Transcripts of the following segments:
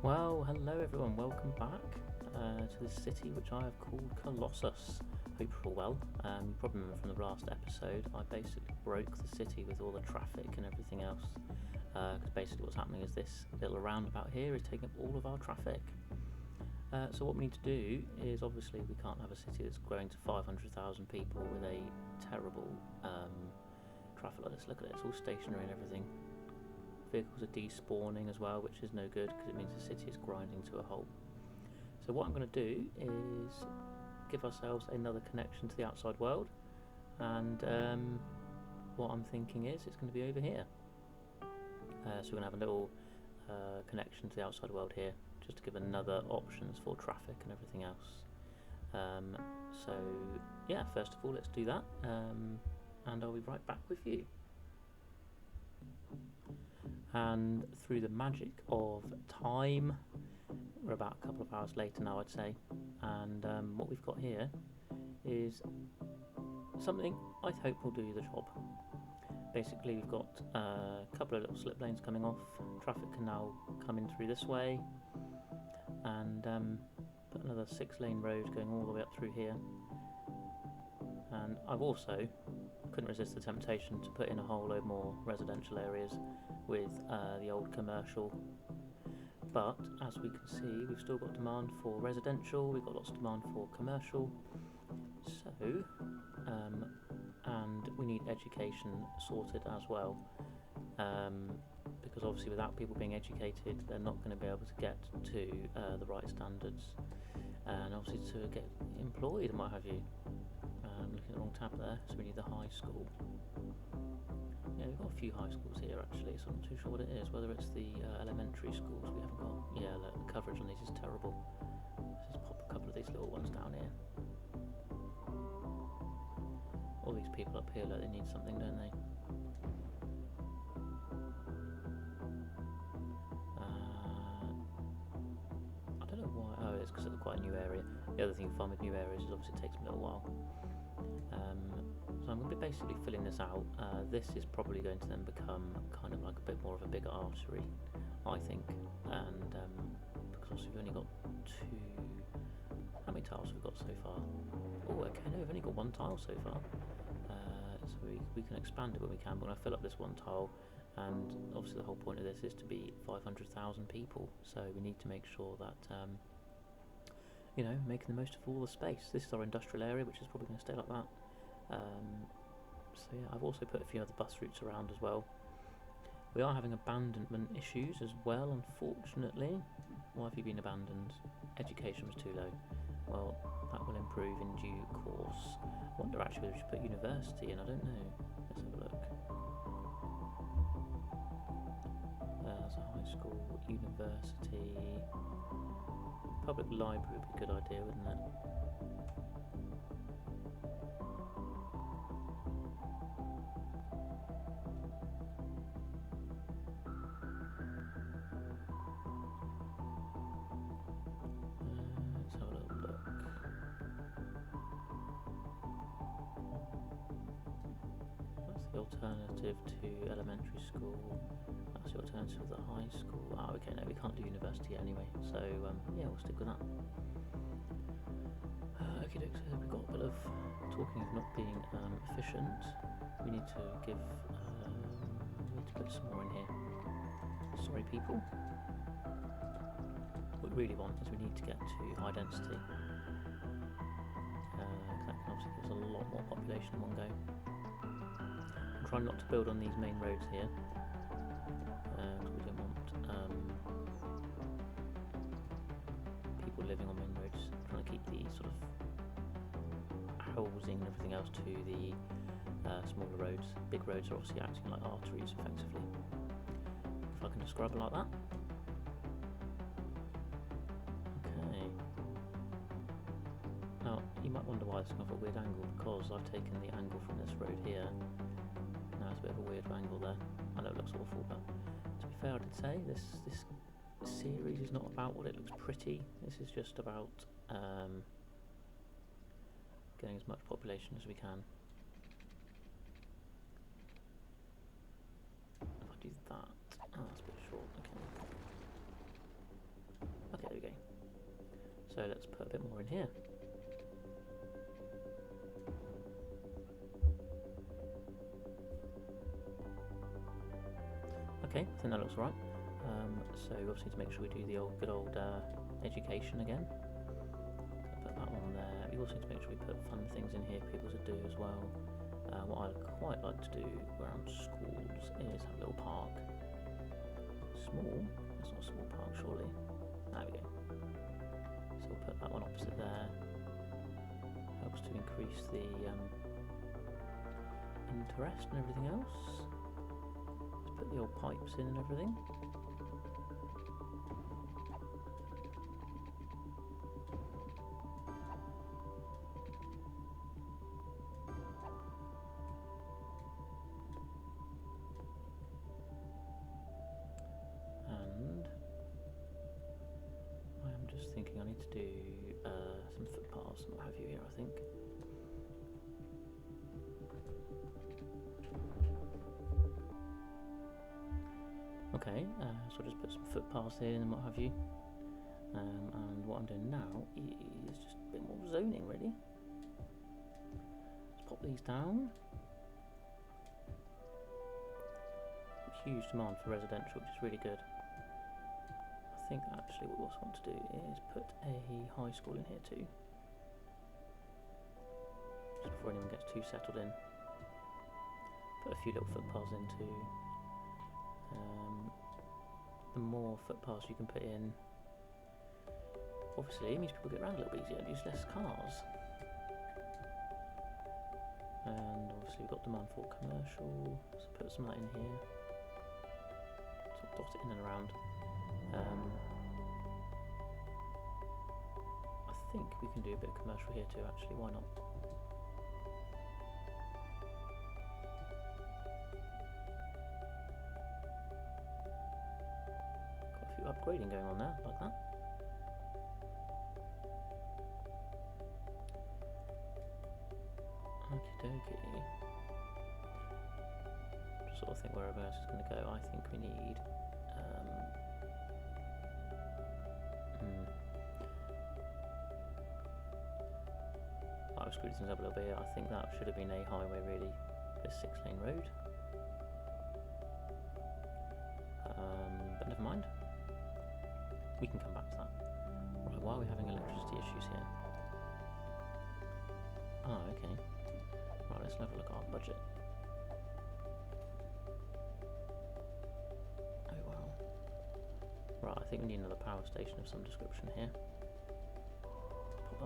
Well, hello everyone, welcome back to the city which I have called Colossus. Hope you're all well. You probably remember from the last episode, I basically broke the city with all the traffic and everything else. Because basically what's happening is this little roundabout here is taking up all of our traffic. So what we need to do is, obviously we can't have a city that's growing to 500,000 people with a terrible traffic like this. Look at it, it's all stationary and everything. Vehicles are despawning as well, which is no good because it means the city is grinding to a halt. So what I'm going to do is give ourselves another connection to the outside world, and what I'm thinking is it's going to be over here. So we're going to have a little connection to the outside world here, just to give another options for traffic and everything else. So yeah, first of all let's do that, and I'll be right back with you. And through the magic of time, we're about a couple of hours later now, I'd say, and what we've got here is something I hope will do the job. Basically we've got a couple of little slip lanes coming off, traffic can now come in through this way, and put another 6-lane road going all the way up through here. And I've also couldn't resist the temptation to put in a whole load more residential areas with the old commercial, but as we can see we've still got demand for residential, we've got lots of demand for commercial, so and we need education sorted as well, because obviously without people being educated they're not going to be able to get to the right standards, and obviously to get employed and what have you. Looking at the wrong tab there, so we need the high school. Yeah, we've got a few high schools here actually, so I'm not too sure what it is, whether it's the elementary schools we haven't got. Yeah, look, the coverage on these is terrible. Let's just pop a couple of these little ones down here. All these people up here, look, they need something, don't they? I don't know why. Oh, it's because it's quite a new area. The other thing you find with new areas is obviously it takes them a little while. So I'm going to be basically filling this out. This is probably going to then become kind of like a bit more of a bigger artery, I think, and because obviously we've only got two. How many tiles have we got so far? Oh, okay, no, we've only got one tile so far. So we can expand it when we can, but when I fill up this one tile, and obviously the whole point of this is to be 500,000 people, so we need to make sure that you know, making the most of all the space. This is our industrial area, which is probably going to stay like that. So yeah, I've also put a few other bus routes around as well. We are having abandonment issues as well, unfortunately. Why have you been abandoned? Education was too low. Well, that will improve in due course. I wonder actually whether we should put university in, I don't know. Let's have a look. There's a high school, university. Public library would be a good idea, wouldn't it? Let's have a little look. That's the alternative to elementary school. That's the alternative to the high school. Oh, okay, no, we can't do university anyway, so yeah, we'll stick with that. Okay, so we've got a bit of talking of not being efficient. We need to give some more in here. Sorry, people. What we really want is we need to get to high density. That can obviously give us a lot more population in one go. I'm trying not to build on these main roads here. We don't want people living on main roads. I'm trying to keep the sort of housing and everything else to the smaller roads. Big roads are obviously acting like arteries effectively. If I can describe it like that. Okay. Now you might wonder why it's got a weird angle, because I've taken the angle from this road here. Now it's a bit of a weird angle there. I know it looks awful, but to be fair, I did say this series is not about what it looks pretty. This is just about getting as much population as we can. If I do that, oh, that's a bit short. Okay. So let's put a bit more in here. Okay, I think that looks right. So we obviously need to make sure we do the good old education again. So put that one there. We also need to make sure we put fun things in here for people to do as well. What I'd quite like to do around schools is have a little park. Small? That's not a small park, surely. There we go. So we'll put that one opposite there. Helps to increase the interest and everything else. Let's put the old pipes in and everything. Thinking I need to do some footpaths and what have you here, I think. Okay, so I'll just put some footpaths in and what have you. And what I'm doing now is just a bit more zoning, really. Let's pop these down. Huge demand for residential, which is really good. I think actually what we also want to do is put a high school in here too, just before anyone gets too settled in. Put a few little footpaths into. The more footpaths you can put in, obviously it means people get around a little bit easier and use less cars. And obviously we've got demand for commercial, so put some of that in here. So dot it in and around. I think we can do a bit of commercial here too, actually, why not? Got a few upgrading going on there, like that. Okie dokie. Just sort of think where everyone else is going to go. I think we need I've screwed things up a little bit. I think that should have been a highway, really. A 6-lane road. But never mind. We can come back to that. Right, why are we having electricity issues here? Oh, okay. Right, let's have a look at our budget. Oh, wow. Right, I think we need another power station of some description here.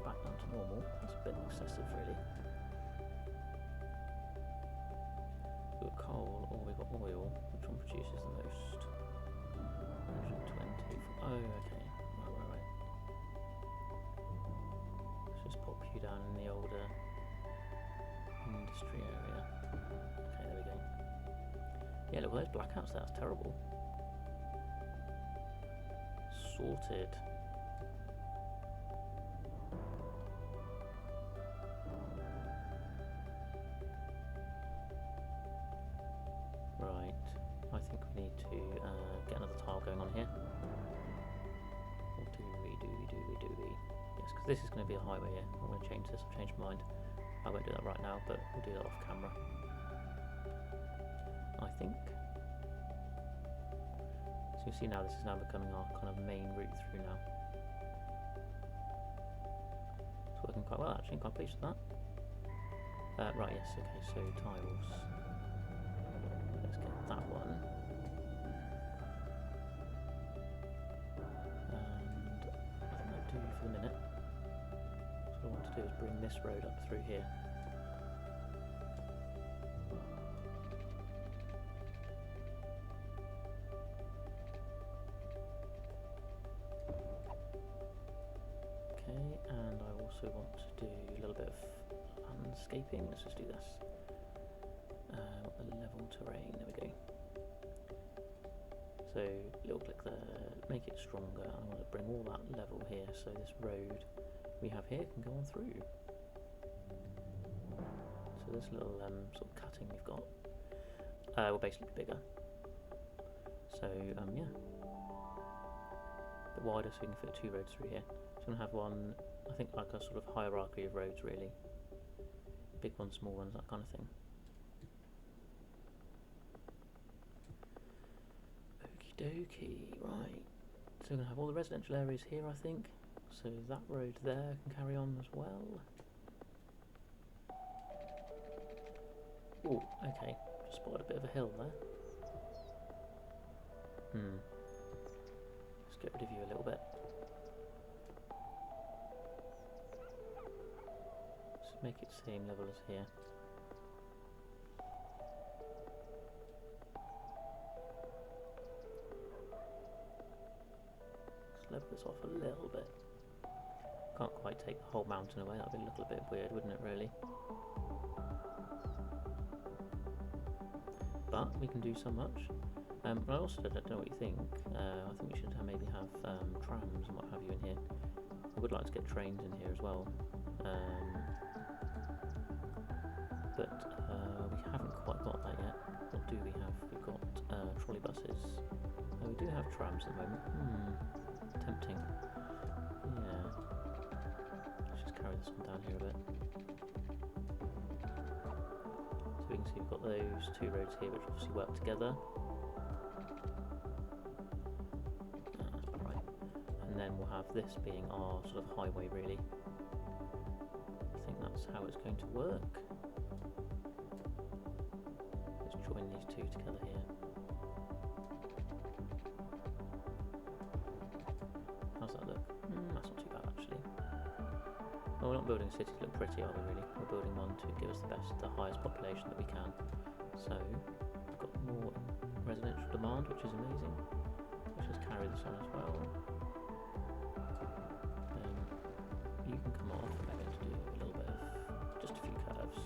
Back down to normal. That's a bit excessive, really. We've got coal or we've got oil. Which one produces the most? 120. Oh, okay. Right. Let's just pop you down in the older industry area. Okay, there we go. Yeah, look at those blackouts there. That's terrible. Sorted. I think we need to get another tile going on here. Or do we? Yes, because this is going to be a highway here. I'm going to change this. I've changed my mind. I won't do that right now, but we'll do that off camera. I think. So you see now, this is now becoming our kind of main route through now. It's working quite well, actually. Quite pleased with that. Right, yes, okay, so tiles. Let's get that one. And I think that'll do for the minute. So what I want to do is bring this road up through here. Okay, and I also want to do a little bit of landscaping. Let's just do this. The level terrain, there we go. So, little click there, make it stronger. I want to bring all that level here, so this road we have here can go on through. So this little sort of cutting we've got will basically be bigger. So yeah, a bit wider so we can fit 2 roads through here. So we're going to have one, I think, like a sort of hierarchy of roads, really. Big ones, small ones, that kind of thing. Okie dokie, right. So we're going to have all the residential areas here, I think. So that road there can carry on as well. Oh, okay. Just spotted a bit of a hill there. Let's get rid of you a little bit. Let's make it same level as here. Let's level this off a little bit. Can't quite take the whole mountain away, that would look a bit weird, wouldn't it, really? But we can do so much. I also don't know what you think. I think we should maybe have trams and what have you in here. I would like to get trains in here as well. But we haven't quite got that yet. What do we have? We've got trolley buses. We do have trams at the moment. Tempting. Yeah. Let's just carry this one down here a bit. So we can see we've got those 2 roads here which obviously work together. And then we'll have this being our sort of highway, really. I think that's how it's going to work. Let's join these 2 together here. How's that look? That's not too bad, actually. Well, we're not building cities to look pretty, are we, really? We're building one to give us the highest population that we can. So, we've got more residential demand, which is amazing. Let's just carry this on as well. You can come off, and we're going to do a little bit of, just a few curves.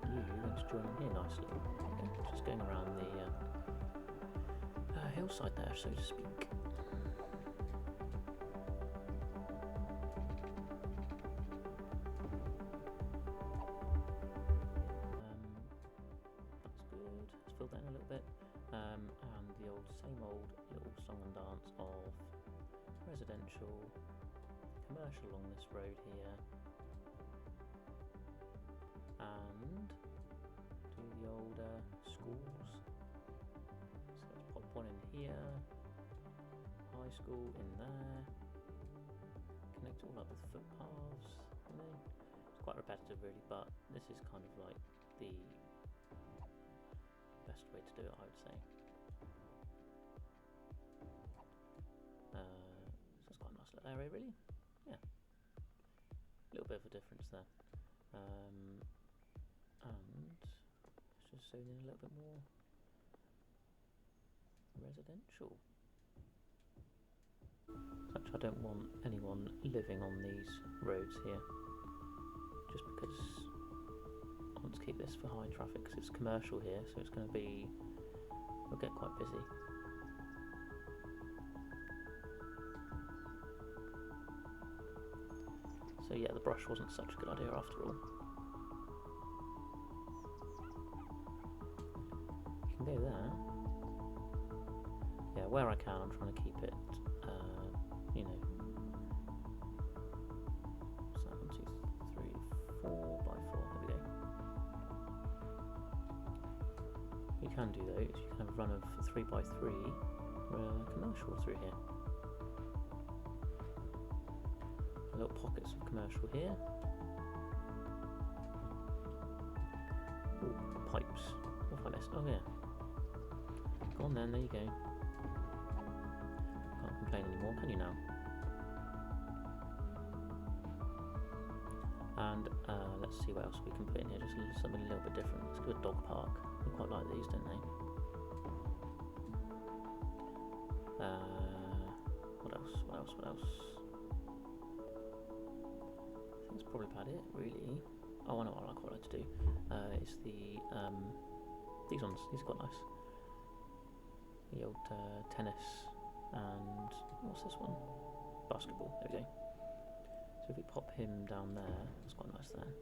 You're going to join in here nicely. Okay, just going around the hillside there, so to speak. Fill that in a little bit, and the same old little song and dance of residential, commercial along this road here, and do the old schools. So let's pop one in here, high school in there, connect it all up with footpaths. It's quite repetitive, really, but this is kind of like the best way to do it, I would say. So it's quite a nice little area, really. Yeah, a little bit of a difference there. And let's just zone in a little bit more residential. Actually, I don't want anyone living on these roads here, just because I want to keep this for high traffic, because it's commercial here, so it's going to be, we'll get quite busy. So yeah, the brush wasn't such a good idea after all. You can go there. Yeah, where I can, I'm trying to keep it, you know, what's that, 1, 2, 3, 4 by 4, there we go. You can do those, you can have a run of 3 by 3 commercial through here. Little pockets of commercial here. Ooh, pipes. What have I missed? Oh yeah. Go on then, there you go. Can't complain anymore, can you now? And let's see what else we can put in here. Just something a little bit different. Let's go a dog park. They quite like these, don't they? What else? What else? What else? I think that's probably about it, really. Oh, I know what I quite like to do. Is the these ones. These are quite nice. The old tennis and what's this one? Basketball. There we go. So if we pop him down there, that's quite nice there.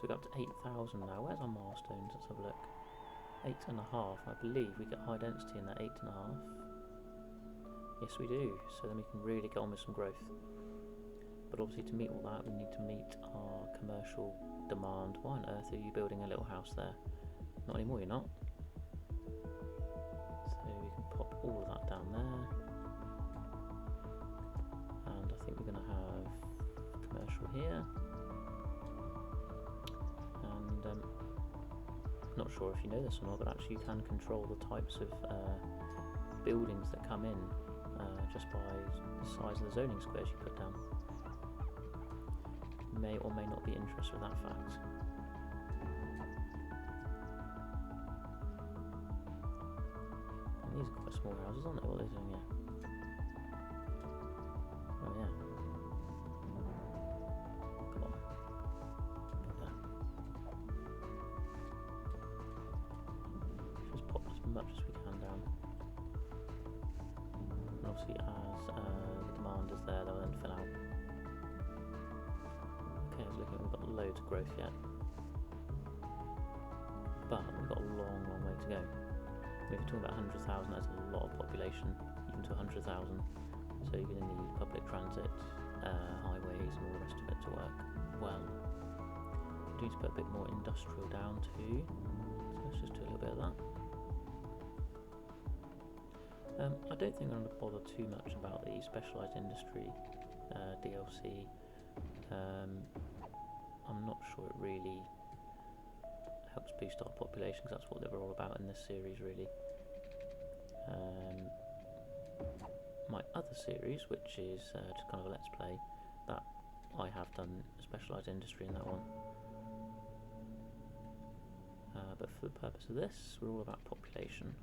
So we got up to 8,000 now. Where's our milestones? Let's have a look. 8.5. I believe we get high density in that 8.5. Yes, we do. So then we can really get on with some growth. But obviously to meet all that, we need to meet our commercial demand. Why on earth are you building a little house there? Not anymore, you're not. So we can pop all of that down there. And I think we're going to have commercial here. And not sure if you know this or not, but actually you can control the types of buildings that come in just by the size of the zoning squares you put down. You may or may not be interested in that fact. And these are quite small houses, aren't they? What are they doing here? Oh yeah. Come on. Go there. Just pop as much as we can down. And obviously as the demand is there, they'll then fill out. Okay, I was looking, we've got loads of growth yet. But we've got a long, long way to go. If you're talking about 100,000, that's a lot of population, even to 100,000. So you're going to need public transit, highways and all the rest of it to work well. We need to put a bit more industrial down too. So let's just do a little bit of that. I don't think I'm going to bother too much about the specialised industry DLC. I'm not sure it really helps boost our population, because that's what they were all about in this series really. My other series, which is just kind of a let's play, that I have done a specialised industry in that one. But for the purpose of this, we're all about population.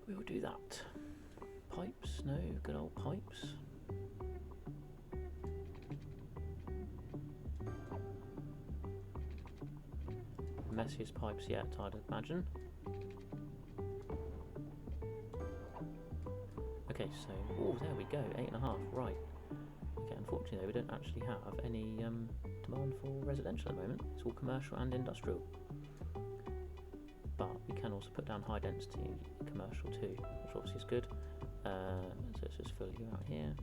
We will do that. Pipes, no, good old pipes. Messiest pipes yet, I'd imagine. Okay, so, oh, there we go, 8.5, right. Okay, unfortunately though, we don't actually have any demand for residential at the moment. It's all commercial and industrial. But we can also put down high density commercial too, which obviously is good. So let's just fill you out here.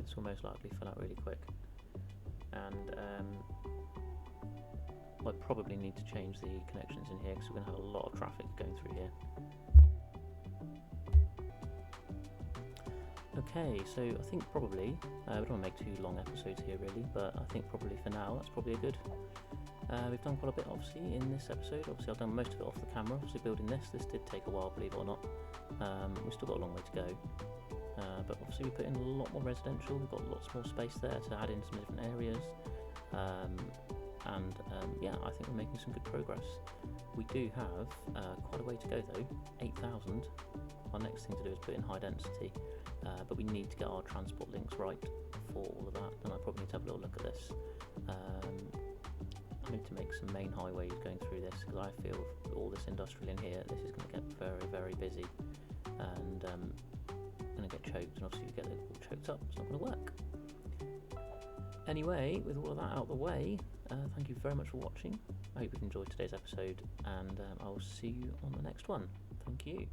This will most likely fill out really quick. And I probably need to change the connections in here, because we're going to have a lot of traffic going through here. Okay, so I think probably, we don't want to make too long episodes here really, but I think probably for now that's probably a good. We've done quite a bit obviously in this episode. Obviously I've done most of it off the camera, obviously building this did take a while, believe it or not. We've still got a long way to go. But obviously we put in a lot more residential, we've got lots more space there to add in some different areas. Yeah, I think we're making some good progress. We do have quite a way to go though, 8,000. Our next thing to do is put in high density, but we need to get our transport links right for all of that, and I probably need to have a little look at this. I need to make some main highways going through this, because I feel with all this industrial in here, this is going to get very, very busy, and going to get choked, and obviously if you get it all choked up, it's not going to work. Anyway, with all of that out of the way, thank you very much for watching. I hope you enjoyed today's episode, and I will see you on the next one. Thank you.